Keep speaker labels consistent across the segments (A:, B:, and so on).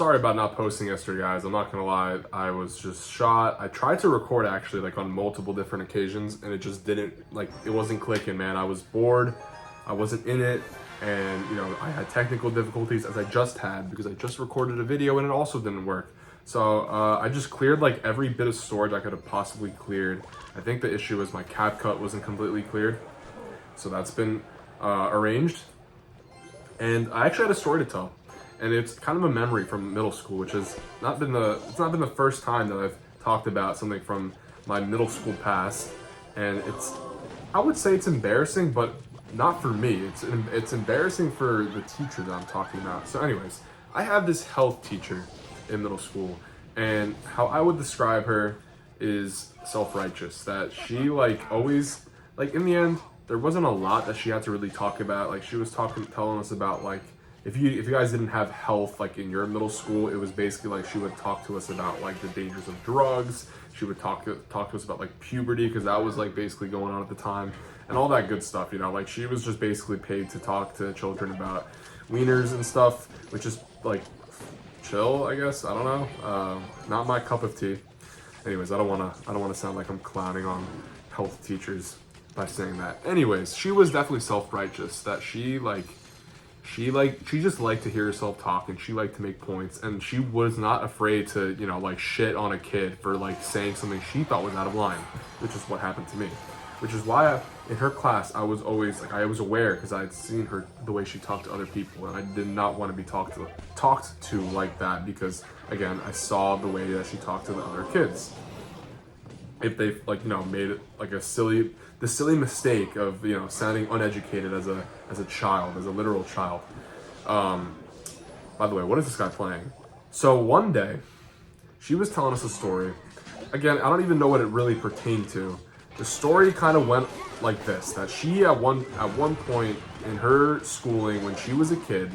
A: sorry about not posting yesterday, guys. I'm not gonna lie, I was just shot. I tried to record actually like on multiple different occasions, and it just didn't, like, it wasn't clicking, man. I was bored, I wasn't in it, and you know, I had technical difficulties as I just had because I just recorded a video and it also didn't work. So I just cleared like every bit of storage I could have possibly cleared. I think the issue was my CapCut wasn't completely cleared, so that's been arranged. And I actually had a story to tell. And it's kind of a memory from middle school, which has it's not been the first time that I've talked about something from my middle school past. And I would say it's embarrassing, but not for me. It's embarrassing for the teacher that I'm talking about. So anyways, I have this health teacher in middle school, and how I would describe her is self-righteous. That she always, in the end, there wasn't a lot that she had to really talk about. Like, she was telling us about if you guys didn't have health in your middle school, it was basically like she would talk to us about the dangers of drugs. She would talk to us about puberty, because that was basically going on at the time, and all that good stuff. She was just basically paid to talk to children about wieners and stuff, which is chill, I guess. I don't know. Not my cup of tea. Anyways, I don't wanna sound like I'm clowning on health teachers by saying that. Anyways, she was definitely self-righteous. That she just liked to hear herself talk, and she liked to make points, and she was not afraid to shit on a kid for saying something she thought was out of line, which is what happened to me. Which is why in her class I was always I was aware, because I had seen her, the way she talked to other people, and I did not want to be talked to like that, because again, I saw the way that she talked to the other kids. If they made it the silly mistake of sounding uneducated as a child, as a literal child. By the way, what is this guy playing? So one day, she was telling us a story. Again, I don't even know what it really pertained to. The story kind of went like this: that she at one point in her schooling, when she was a kid,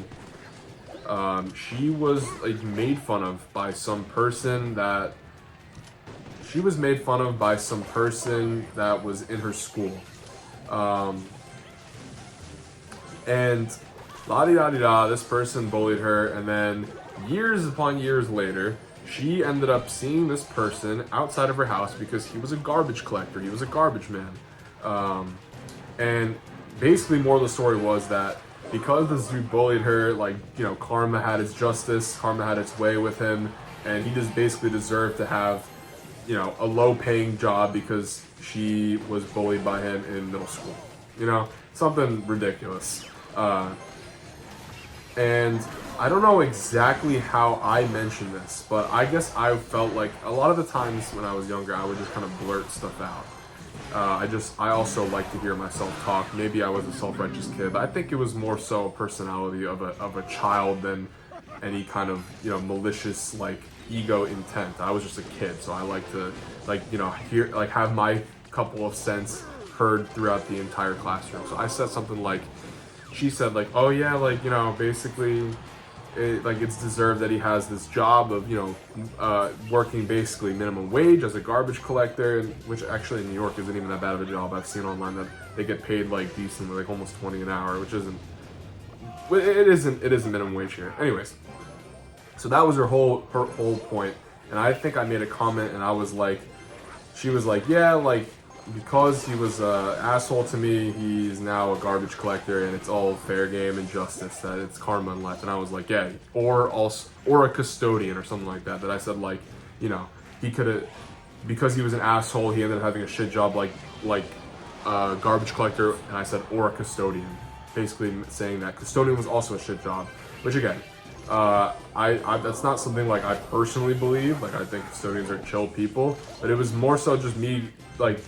A: she was made fun of by some person that was in her school. And la-di-da-di-da, this person bullied her, and then years upon years later, she ended up seeing this person outside of her house because he was a garbage collector. He was a garbage man. And basically, moral of the story was that because this dude bullied her, karma had its justice, karma had its way with him, and he just basically deserved to have a low-paying job because she was bullied by him in middle school. Something ridiculous. And I don't know exactly how I mentioned this, but I guess I felt like a lot of the times when I was younger, I would just kind of blurt stuff out. I also like to hear myself talk. Maybe I was a self-righteous kid, but I think it was more so a personality of a child than any kind of malicious ego intent. I was just a kid, so I like to hear have my couple of cents heard throughout the entire classroom. So I said something she said oh yeah, basically it's deserved that he has this job of working basically minimum wage as a garbage collector, which actually in New York isn't even that bad of a job. I've seen online that they get paid decently, almost 20 an hour, which it isn't minimum wage here. Anyways, so that was her whole point, and I think I made a comment, and I was she was yeah, because he was an asshole to me, he's now a garbage collector, and it's all fair game and justice, that it's karma in life. And I was yeah, or a custodian or something like that. That I said he could have, because he was an asshole, he ended up having a shit job a garbage collector, and I said or a custodian, basically saying that custodian was also a shit job, which again, I that's not something I personally believe. I think custodians are chill people, but it was more so just me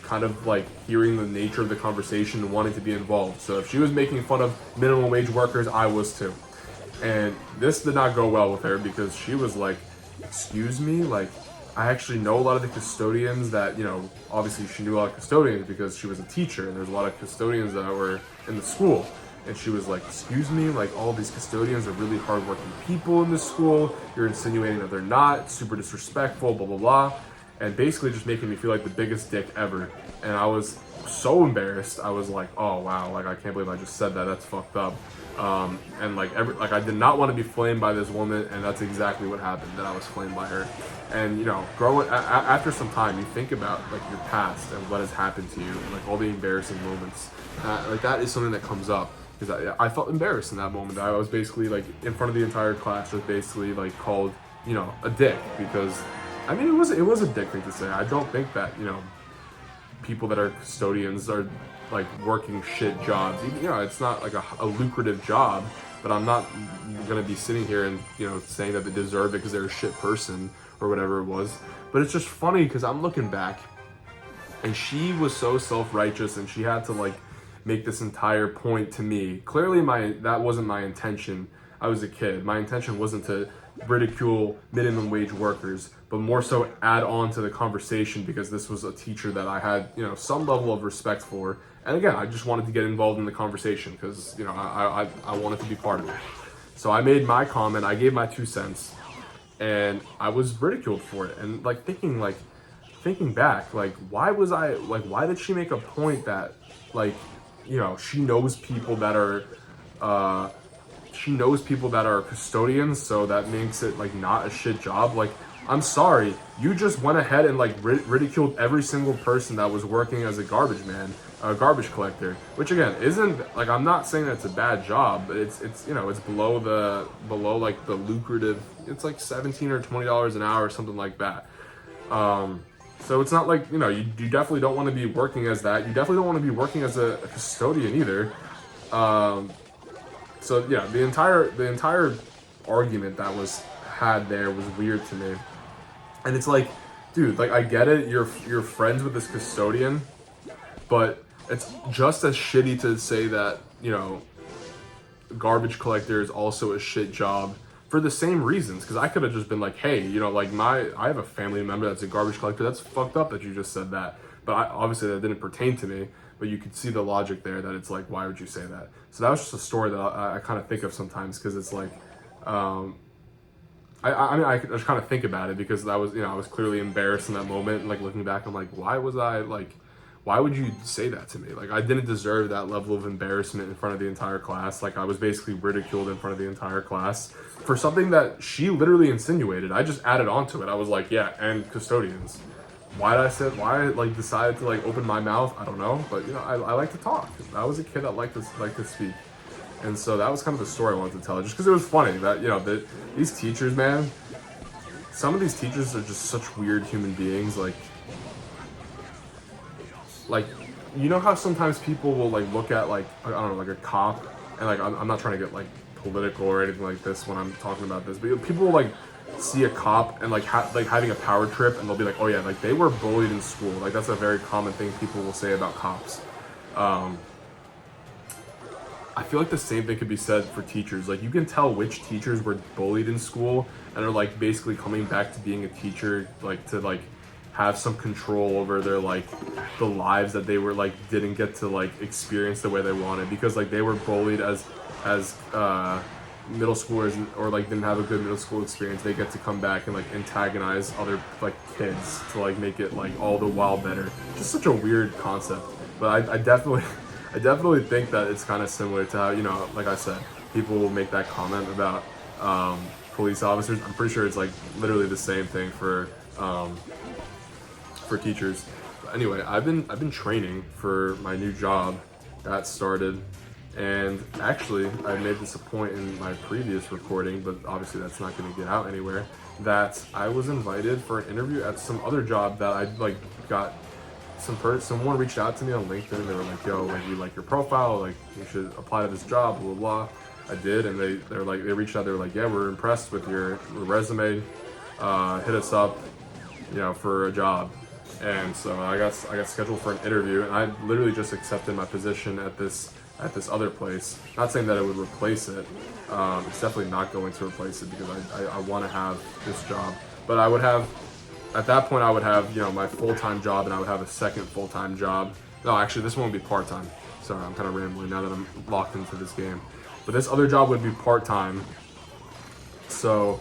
A: kind of hearing the nature of the conversation and wanting to be involved. So if she was making fun of minimum wage workers, I was too. And this did not go well with her, because she was excuse me, I actually know a lot of the custodians that, obviously she knew a lot of custodians because she was a teacher, and there's a lot of custodians that were in the school. And she was excuse me, all these custodians are really hardworking people in this school. You're insinuating that they're not. It's super disrespectful, blah, blah, blah. and basically just making me feel like the biggest dick ever. And I was so embarrassed. I was like, oh wow, like I can't believe I just said that. That's fucked up. And like I did not want to be flamed by this woman, and that's exactly what happened. That I was flamed by her. And you know, after some time, you think about like your past and what has happened to you, and like all the embarrassing moments. Like that is something that comes up because I felt embarrassed in that moment. I was basically like in front of the entire class, just basically like called, you know, a dick, because I mean it was a dick thing to say. I don't think that, you know, people that are custodians are like working shit jobs. Even, you know, it's not like a lucrative job, but I'm not gonna be sitting here and, you know, saying that they deserve it because they're a shit person or whatever it was. But it's just funny because I'm looking back, and she was so self-righteous, and she had to like make this entire point to me. Clearly that wasn't my intention. I was a kid. My intention wasn't to ridicule minimum wage workers, but more so add on to the conversation because this was a teacher that I had, you know, some level of respect for. And again, I just wanted to get involved in the conversation because, you know, I wanted to be part of it. So I made my comment, I gave my 2 cents, and I was ridiculed for it. And like thinking back, like why did she make a point that, like, you know, she knows people that are custodians, so that makes it like not a shit job. Like, I'm sorry, you just went ahead and like ridiculed every single person that was working as a garbage man, a garbage collector, which again isn't like, I'm not saying that it's a bad job, but it's you know, it's below like the lucrative, it's like $17 or $20 an hour or something like that. So it's not like, you know, you definitely don't want to be working as that. You definitely don't want to be working as a custodian either. So yeah, the entire argument that was had there was weird to me. And it's like, dude, like I get it, you're friends with this custodian, but it's just as shitty to say that, you know, garbage collector is also a shit job for the same reasons. Because I could have just been like, hey, you know, like I have a family member that's a garbage collector. That's fucked up that you just said that. But obviously that didn't pertain to me. But you could see the logic there that it's like, why would you say that? So that was just a story that I kind of think of sometimes, because it's like, I mean, I just kind of think about it because that was, you know, I was clearly embarrassed in that moment. And like looking back, I'm like, why would you say that to me? Like, I didn't deserve that level of embarrassment in front of the entire class. Like, I was basically ridiculed in front of the entire class for something that she literally insinuated. I just added on to it. I was like, yeah, and custodians. Why I decided to like open my mouth, I don't know. But, you know, I like to talk. I was a kid that liked to speak. And so that was kind of the story I wanted to tell, just because it was funny that, you know, these teachers, man, some of these teachers are just such weird human beings. Like, you know how sometimes people will like look at like, I don't know, like a cop, and like I'm not trying to get like political or anything like this when I'm talking about this, but people will like see a cop and like having a power trip, and they'll be like, oh yeah, like they were bullied in school. Like that's a very common thing people will say about cops. I feel like the same thing could be said for teachers. Like, you can tell which teachers were bullied in school and are like basically coming back to being a teacher, like to like have some control over their like the lives that they were like didn't get to like experience the way they wanted, because like they were bullied as middle schoolers, or like didn't have a good middle school experience. They get to come back and like antagonize other like kids to like make it like all the while better. Just such a weird concept. But I definitely think that it's kind of similar to how, you know, like I said, people will make that comment about police officers. I'm pretty sure it's like literally the same thing for teachers. But anyway, I've been training for my new job that started, and actually I made this a point in my previous recording, but obviously that's not going to get out anywhere, that I was invited for an interview at some other job that I like got. Someone reached out to me on LinkedIn. They were like, yo, like, we like your profile, like you should apply to this job, blah blah blah. I did, and they reached out. They were like, yeah, we're impressed with your resume, hit us up, you know, for a job. And so I got scheduled for an interview, and I literally just accepted my position at this other place. Not saying that it would replace it. It's definitely not going to replace it, because I want to have this job. But I would have, at that point, I would have, you know, my full-time job, and I would have a second full-time job. No, actually, this one would be part-time. Sorry, I'm kind of rambling now that I'm locked into this game. But this other job would be part-time. So,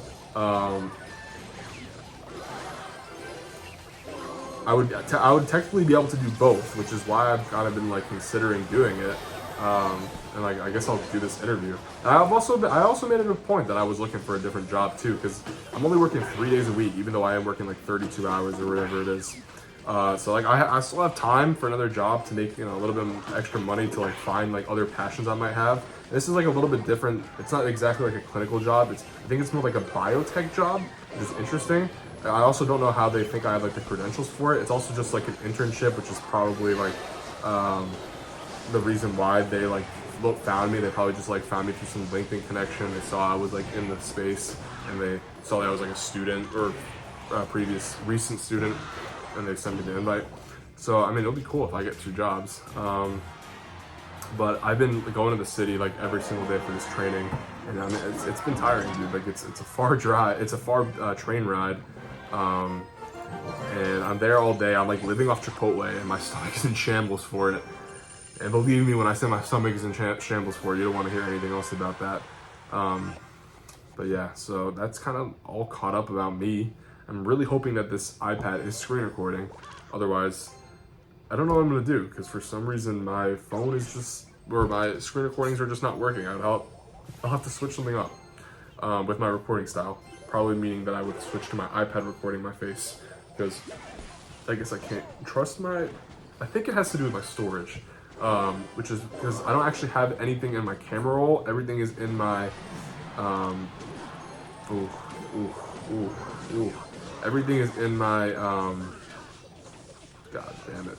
A: I would technically be able to do both, which is why I've kind of been like considering doing it. And like I guess I'll do this interview. And I also made it a point that I was looking for a different job too, because I'm only working 3 days a week, even though I am working like 32 hours or whatever it is. So like I still have time for another job to make, you know, a little bit of extra money to like find like other passions I might have. This is like a little bit different. It's not exactly like a clinical job. I think it's more like a biotech job, which is interesting. I also don't know how they think I have like the credentials for it. It's also just like an internship, which is probably like the reason why they like found me. They probably just like found me through some LinkedIn connection. They saw I was like in the space, and they saw that I was like a student or recent student, and they sent me the invite. So I mean, it'll be cool if I get 2 jobs. But I've been going to the city like every single day for this training, and I mean, it's been tiring, dude. Like it's a far drive. It's a far train ride. And I'm there all day. I'm like living off Chipotle, and my stomach is in shambles for it. And believe me, when I say my stomach is in shambles for it, you don't want to hear anything else about that. But yeah, so that's kind of all caught up about me. I'm really hoping that this iPad is screen recording. Otherwise, I don't know what I'm gonna do, because for some reason my phone is just, or my screen recordings are just not working. I'll have to switch something up with my recording style. Probably meaning that I would switch to my iPad recording my face, because I guess I can't trust I think it has to do with my storage, which is because I don't actually have anything in my camera roll. Everything is in my, everything is in my, god damn it.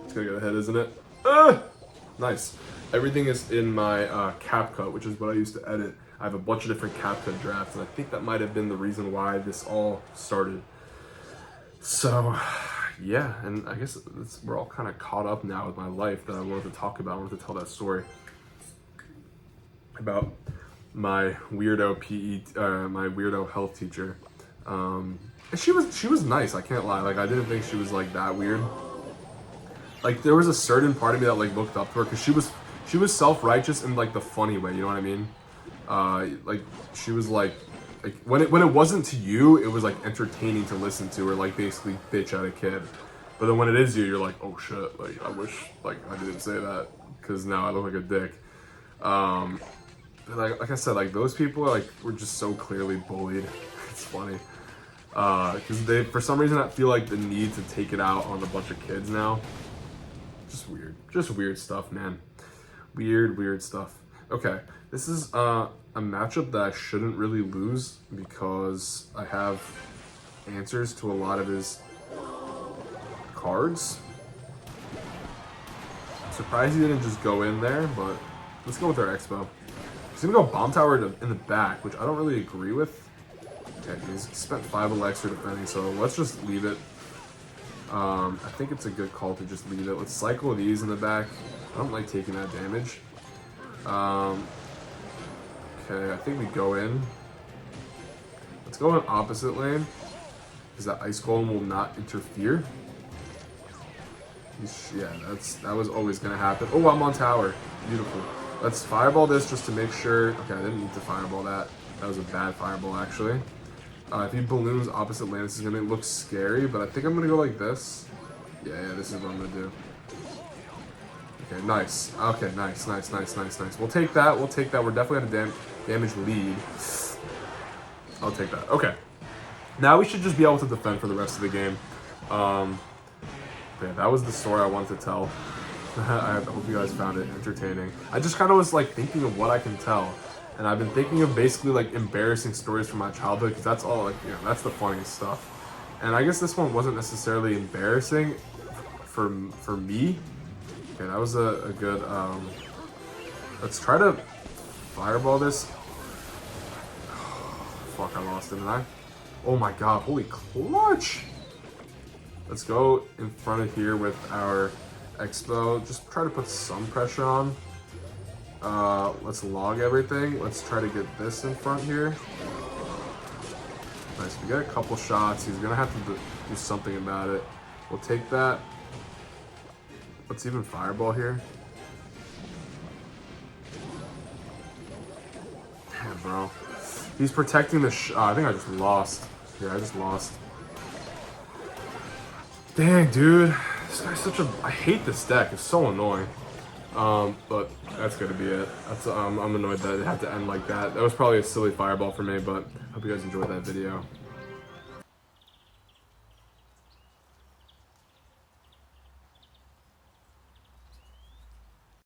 A: It's gonna go ahead, isn't it? Nice. Everything is in my CapCut, which is what I used to edit. I have a bunch of different CapCut drafts, and I think that might have been the reason why this all started. So, yeah, and I guess we're all kind of caught up now with my life that I wanted to talk about. I wanted to tell that story about my weirdo my weirdo health teacher. And she was nice. I can't lie. Like I didn't think she was like that weird. Like there was a certain part of me that like looked up to her, because she was self-righteous in like the funny way. You know what I mean? Like she was like when it wasn't to you, it was like entertaining to listen to, or like basically bitch at a kid. But then when it is you, you're like, oh shit, like I wish like I didn't say that, because now I look like a dick. Like I said, like those people like were just so clearly bullied. It's funny. Because they, for some reason, I feel like the need to take it out on a bunch of kids now. Just weird stuff, man. Weird stuff. Okay, this is a matchup that I shouldn't really lose, because I have answers to a lot of his cards. I'm surprised he didn't just go in there, but let's go with our XBOW. He's gonna go Bomb Tower in the back, which I don't really agree with. Okay, he's spent 5 elixir defending, so let's just leave it. I think it's a good call to just leave it. Let's cycle these in the back. I don't like taking that damage. Okay, I think we go in. Let's go in opposite lane, because that Ice Golem will not interfere. Yeah, that was always gonna happen. Oh, I'm on tower. Beautiful. Let's fireball this just to make sure. Okay, I didn't need to fireball that. That was a bad fireball, actually. If he balloons opposite lane, this is gonna look scary, but I think I'm gonna go like this. Yeah, this is what I'm gonna do. Okay, nice. Okay, nice. We'll take that. We're definitely at a damage lead. I'll take that. Okay. Now we should just be able to defend for the rest of the game. Yeah, that was the story I wanted to tell. I hope you guys found it entertaining. I just kind of was like thinking of what I can tell. And I've been thinking of basically like embarrassing stories from my childhood, because that's all like, you know, that's the funniest stuff. And I guess this one wasn't necessarily embarrassing for me. Okay, that was a good, let's try to fireball this. Fuck, I lost it, didn't I? Oh my god, holy clutch! Let's go in front of here with our XBOW. Just try to put some pressure on. Let's log everything. Let's try to get this in front here. Nice, we got a couple shots. He's gonna have to do something about it. We'll take that. Let's even fireball here. Damn, bro. He's protecting the I think I just lost. Yeah, I just lost. Dang, dude. This guy's such a... I hate this deck. It's so annoying. But that's gonna be it. I'm annoyed that it had to end like that. That was probably a silly fireball for me, but I hope you guys enjoyed that video.